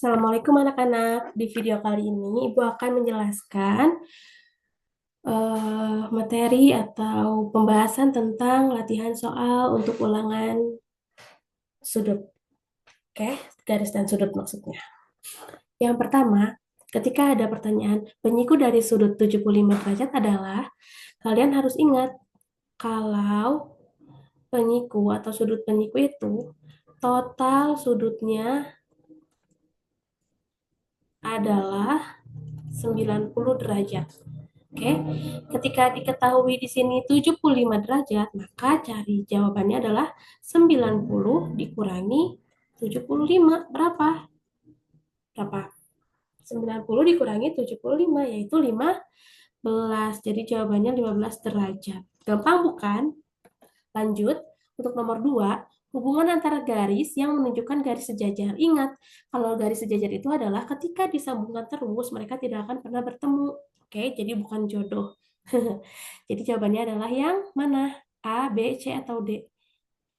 Assalamualaikum anak-anak. Di video kali ini Ibu akan menjelaskan materi atau pembahasan tentang latihan soal untuk ulangan sudut. Oke, garis dan sudut maksudnya. Yang pertama, ketika ada pertanyaan penyiku dari sudut 75 derajat adalah, kalian harus ingat kalau penyiku atau sudut penyiku itu total sudutnya adalah 90 derajat. Oke, ketika diketahui di sini 75 derajat, maka cari jawabannya adalah 90 dikurangi 75. Berapa? Berapa? 90 dikurangi 75, yaitu 15. Jadi jawabannya 15 derajat. Gampang bukan? Lanjut, untuk nomor 2, hubungan antara garis yang menunjukkan garis sejajar. Ingat, kalau garis sejajar itu adalah ketika disambungkan terus, mereka tidak akan pernah bertemu. Oke, jadi bukan jodoh. Jadi jawabannya adalah yang mana? A, B, C, atau D?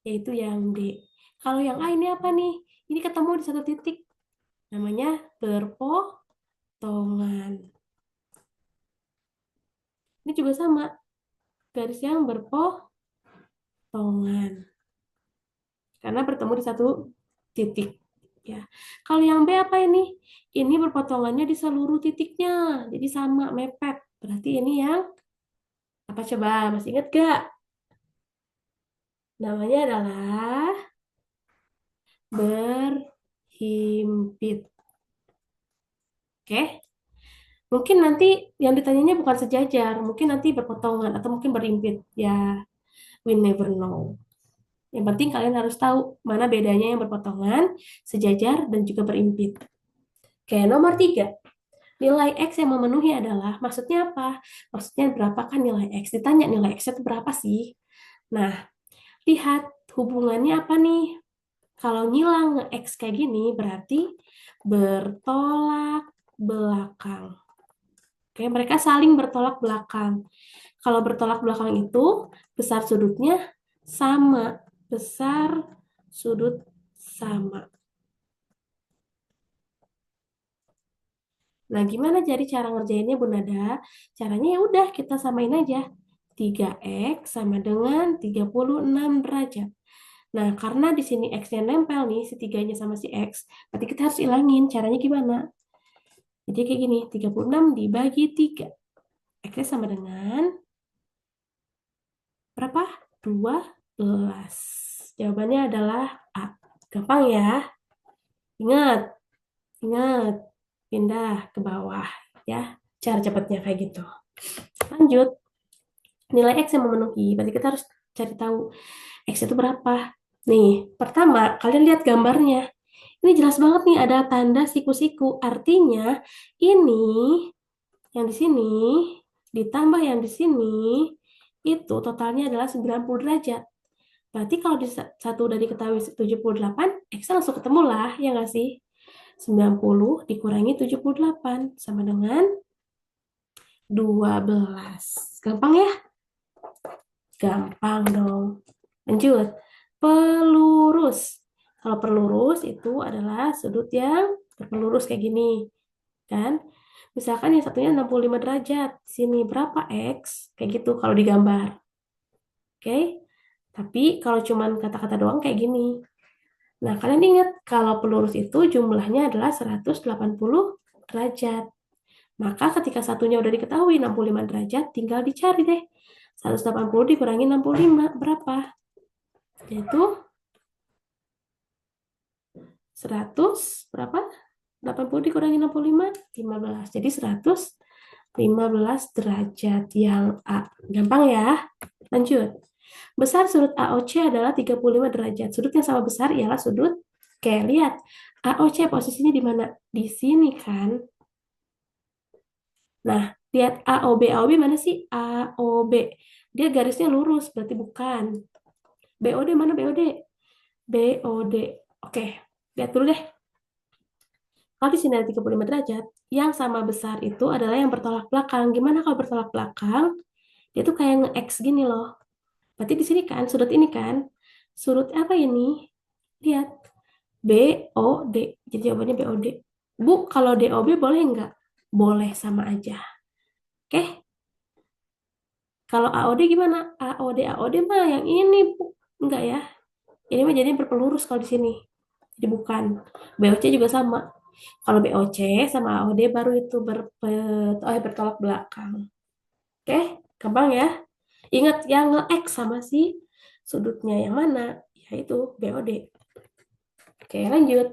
Yaitu yang D. Kalau yang A ini apa nih? Ini ketemu di satu titik. Namanya berpotongan. Ini juga sama. Garis yang berpotongan. Karena bertemu di satu titik. Ya. Kalau yang B apa ini? Ini berpotongannya di seluruh titiknya. Jadi sama, mepet. Berarti ini yang apa coba? Masih ingat gak? Namanya adalah berhimpit. Oke? Mungkin nanti yang ditanyanya bukan sejajar, mungkin nanti berpotongan atau mungkin berimpit. Ya, we never know. Yang penting kalian harus tahu mana bedanya yang berpotongan, sejajar, dan juga berimpit. Oke, nomor 3. Nilai X yang memenuhi adalah, maksudnya apa? Maksudnya berapa kan nilai X? Ditanya nilai X itu berapa sih? Nah, lihat hubungannya apa nih? Kalau nyilang X kayak gini, berarti bertolak belakang. Oke, mereka saling bertolak belakang. Kalau bertolak belakang itu, besar sudutnya sama. Besar sudut sama. Nah, gimana jadi cara ngerjainnya, Bu Nada? Caranya ya udah kita samain aja. 3X sama dengan 36 derajat. Nah, karena di sini X-nya nempel nih, si 3-nya sama si X, berarti kita harus ilangin. Caranya gimana? Jadi kayak gini, 36 dibagi 3. X-nya sama dengan berapa? 12. Jawabannya adalah A. Gampang ya. Ingat, ingat. Pindah ke bawah ya. Cara cepatnya kayak gitu. Lanjut. Nilai X yang memenuhi. Berarti kita harus cari tahu X itu berapa. Nih, pertama, kalian lihat gambarnya. Ini jelas banget nih ada tanda siku-siku. Artinya ini yang di sini ditambah yang di sini itu totalnya adalah 90 derajat. Berarti kalau di satu udah diketahui 78, X langsung ketemu lah, ya nggak sih? 90 dikurangi 78 sama dengan 12. Gampang ya? Gampang dong. Lanjut. Pelurus. Kalau pelurus itu adalah sudut yang berpelurus kayak gini. Kan? Misalkan yang satunya 65 derajat. Sini berapa X? Kayak gitu kalau digambar. Oke? Tapi kalau cuman kata-kata doang kayak gini. Nah, kalian ingat kalau pelurus itu jumlahnya adalah 180 derajat. Maka ketika satunya udah diketahui 65 derajat, tinggal dicari deh. 180 dikurangi 65, berapa? Yaitu 100, berapa? 80 dikurangi 65, 15. Jadi 115 derajat yang A. Gampang ya? Lanjut. Besar sudut AOC adalah 35 derajat. Sudut yang sama besar ialah sudut. Oke, lihat. AOC posisinya di mana? Di sini kan? Nah, lihat AOB. AOB mana sih? AOB. Dia garisnya lurus, berarti bukan. BOD mana BOD? BOD. Oke, lihat dulu deh. Kalau di sini ada 35 derajat, yang sama besar itu adalah yang bertolak belakang. Gimana kalau bertolak belakang? Dia tuh kayak nge-X gini loh. Berarti di sini kan, sudut ini kan. Sudut apa ini? Lihat. BOD. Jadi jawabannya BOD. Bu, kalau DOB boleh nggak? Boleh sama aja. Oke, kalau AOD gimana? AOD mah yang ini, Bu. Enggak ya. Ini mah jadi berpelurus kalau di sini. Jadi bukan. BOC juga sama. Kalau BOC sama AOD baru itu bertolak belakang. Oke, gampang ya. Ingat yang nge-X sama si sudutnya yang mana? Yaitu BOD. Oke, lanjut.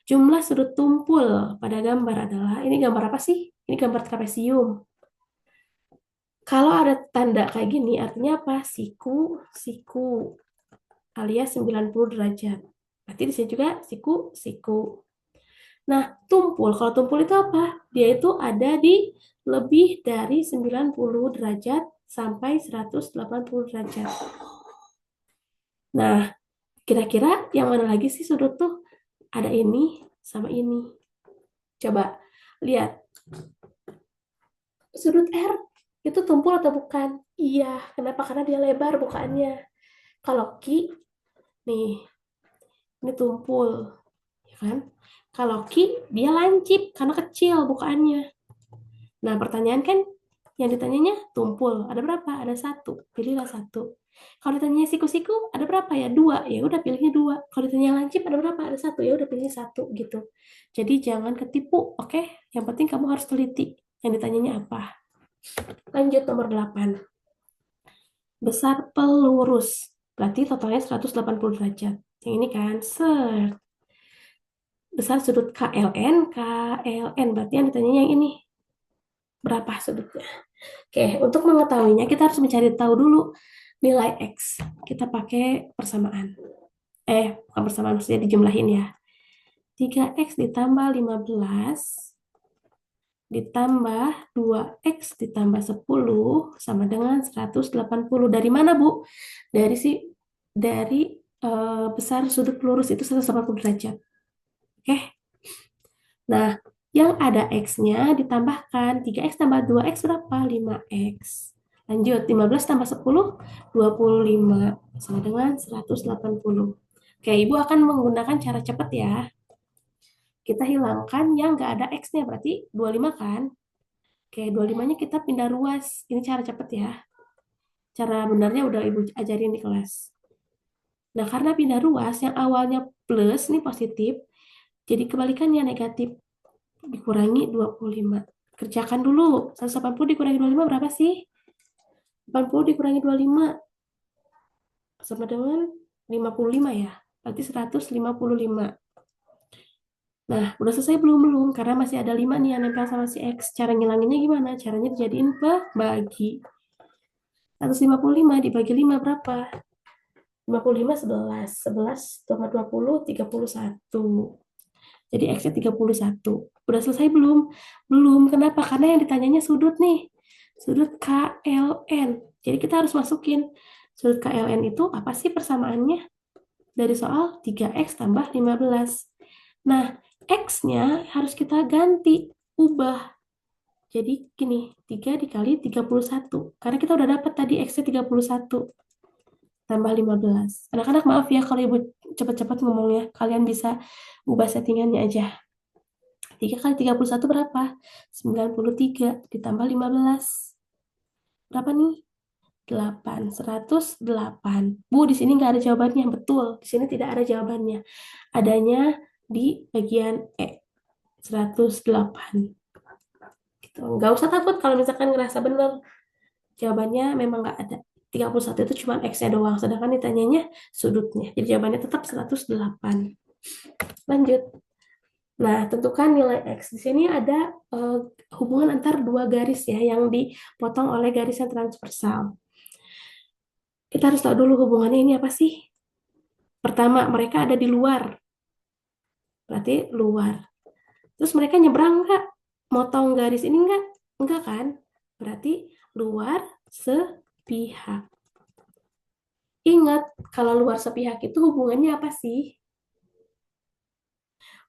Jumlah sudut tumpul pada gambar adalah, ini gambar apa sih? Ini gambar trapesium. Kalau ada tanda kayak gini, artinya apa? Siku alias 90 derajat. Berarti di sini juga siku. Nah, tumpul. Kalau tumpul itu apa? Dia itu ada di lebih dari 90 derajat sampai 180 derajat. Nah, kira-kira yang mana lagi sih sudut tuh? Ada ini sama ini. Coba lihat. Sudut R itu tumpul atau bukan? Iya. Kenapa? Karena dia lebar bukannya. Kalau Ki, nih, ini tumpul. Ya kan? Kalau Ki, dia lancip karena kecil bukaannya. Nah, pertanyaan kan yang ditanyanya tumpul. Ada berapa? Ada satu. Pilihlah satu. Kalau ditanya siku-siku, ada berapa ya? Dua. Ya udah pilihnya dua. Kalau ditanya lancip, ada berapa? Ada satu. Ya udah pilihnya satu gitu. Jadi jangan ketipu, oke? Yang penting kamu harus teliti. Yang ditanyanya apa? Lanjut nomor 8. Besar pelurus. Berarti totalnya 180 derajat. Yang ini kan, besar sudut KLN. Berarti yang ditanya yang ini. Berapa sudutnya? Oke, untuk mengetahuinya kita harus mencari tahu dulu nilai X. Kita pakai persamaan. Bukan persamaan, maksudnya dijumlahin ya. 3X ditambah 15 ditambah 2X ditambah 10 sama dengan 180. Dari mana, Bu? Dari besar sudut lurus itu 180 derajat. Oke. Nah, yang ada X-nya ditambahkan 3X tambah 2X berapa? 5X. Lanjut, 15 tambah 10, 25. Sama dengan 180. Oke, Ibu akan menggunakan cara cepat ya. Kita hilangkan yang nggak ada X-nya, berarti 25 kan? Oke, 25-nya kita pindah ruas. Ini cara cepat ya. Cara benarnya udah Ibu ajarin di kelas. Nah, karena pindah ruas, yang awalnya plus, ini positif, jadi kebalikannya negatif. Dikurangi 25. Kerjakan dulu. 180 dikurangi 25 berapa sih? 80 dikurangi 25 sama dengan 55 ya. Berarti 155. Nah, udah selesai belum? Belum, karena masih ada 5 nih yang nempel sama si X. Cara ngilanginnya gimana? Caranya dijadiin pembagi. 155 dibagi 5 berapa? 55 11. 11 tambah 20, 31. Jadi X-nya 31. Udah selesai belum? Belum. Kenapa? Karena yang ditanyanya sudut nih. Sudut KLN. Jadi kita harus masukin sudut KLN itu apa sih persamaannya? Dari soal 3X tambah 15. Nah, X-nya harus kita ganti, ubah. Jadi gini, 3 dikali 31. Karena kita udah dapat tadi X-nya 31 tambah 15. Anak-anak maaf ya kalau Ibu cepat-cepat ngomongnya. Kalian bisa ubah settingannya aja. 3 kali 31 berapa? 93 ditambah 15. Berapa nih? 8. 108. Bu, di sini nggak ada jawabannya. Betul, di sini tidak ada jawabannya. Adanya di bagian E. 108. Gitu. Nggak usah takut kalau misalkan ngerasa benar. Jawabannya memang nggak ada. 31 itu cuma X-nya doang. Sedangkan ditanyanya sudutnya. Jadi jawabannya tetap 108. Lanjut. Nah, tentukan nilai X. Di sini ada hubungan antar dua garis ya yang dipotong oleh garis yang transversal. Kita harus tahu dulu hubungannya ini apa sih? Pertama, mereka ada di luar. Berarti luar. Terus mereka nyebrang nggak? Motong garis ini nggak? Enggak kan? Berarti luar sepihak. Ingat, kalau luar sepihak itu hubungannya apa sih?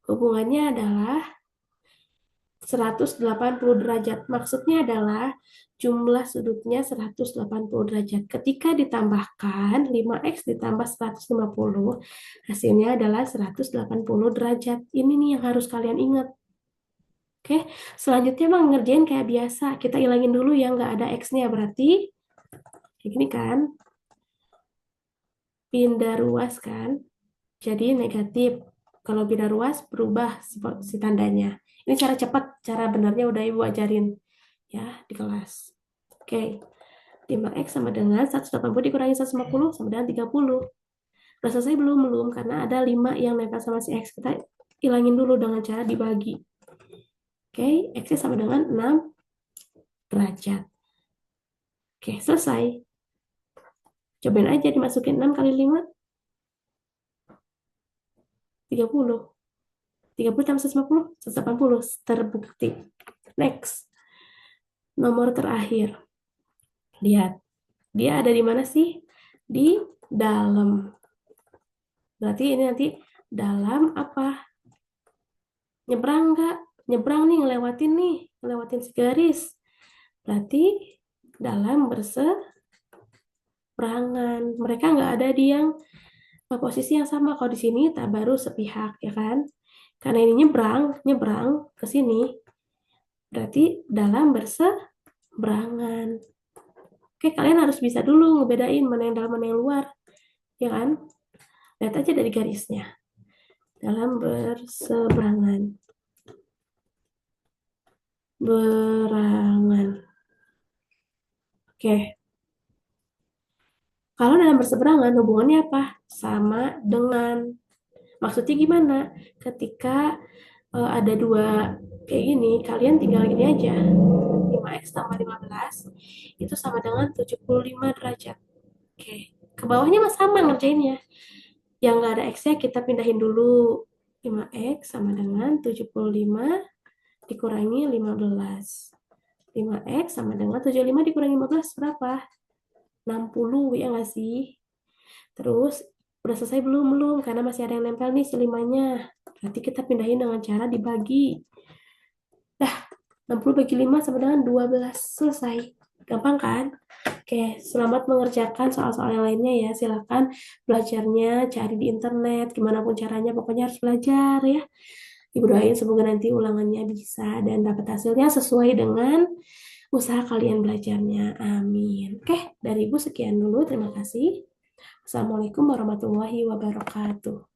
Hubungannya adalah 180 derajat. Maksudnya adalah jumlah sudutnya 180 derajat. Ketika ditambahkan 5X ditambah 150, hasilnya adalah 180 derajat. Ini nih yang harus kalian ingat. Oke, selanjutnya mah ngerjain kayak biasa. Kita ilangin dulu yang nggak ada X-nya. Berarti kayak gini kan, pindah ruas kan. Jadi negatif. Kalau pindah ruas berubah si tandanya. Ini cara cepat, cara benarnya udah Ibu ajarin ya di kelas. Oke, 5X sama dengan 180 dikurangi 150 sama dengan 30. Udah selesai belum? Belum, karena ada 5 yang nempel sama si X. Kita ilangin dulu dengan cara dibagi. Oke, X sama dengan 6 derajat. Oke, selesai. Cobain aja dimasukin 6 kali 5, 30. 30 tambah 150, 180. Terbukti. Next. Nomor terakhir. Lihat. Dia ada di mana sih? Di dalam. Berarti ini nanti dalam apa? Nyebrang nggak? Nyebrang nih, ngelewatin si garis. Berarti dalam berseberangan. Mereka nggak ada di yang posisi yang sama. Kalau di sini tak baru sepihak, ya kan? Karena ini nyebrang ke sini. Berarti dalam berseberangan. Oke, kalian harus bisa dulu ngebedain mana yang dalam, mana yang luar. Ya kan? Lihat aja dari garisnya. Dalam berseberangan. Berangan. Oke. Kalau dalam berseberangan hubungannya apa? Sama dengan. Maksudnya gimana? Ketika ada dua kayak gini, kalian tinggal gini aja. 5X tambah 15 itu sama dengan 75 derajat. Oke. Ke bawahnya mah sama ngerjainnya. Yang nggak ada X-nya kita pindahin dulu. 5X sama dengan 75 dikurangi 15. 5X sama dengan 75 dikurangi 15 berapa? 60, ya nggak sih? Terus udah selesai belum? Belum, karena masih ada yang nempel nih si 5-nya. Berarti kita pindahin dengan cara dibagi. Dah, 60 bagi 5 sama dengan 12. Selesai. Gampang kan? Oke, selamat mengerjakan soal-soal yang lainnya ya. Silakan belajarnya, cari di internet, gimana pun caranya, pokoknya harus belajar ya. Ibu doain semoga nanti ulangannya bisa dan dapat hasilnya sesuai dengan usaha kalian belajarnya. Amin. Oke, dari Ibu sekian dulu. Terima kasih. Assalamualaikum warahmatullahi wabarakatuh.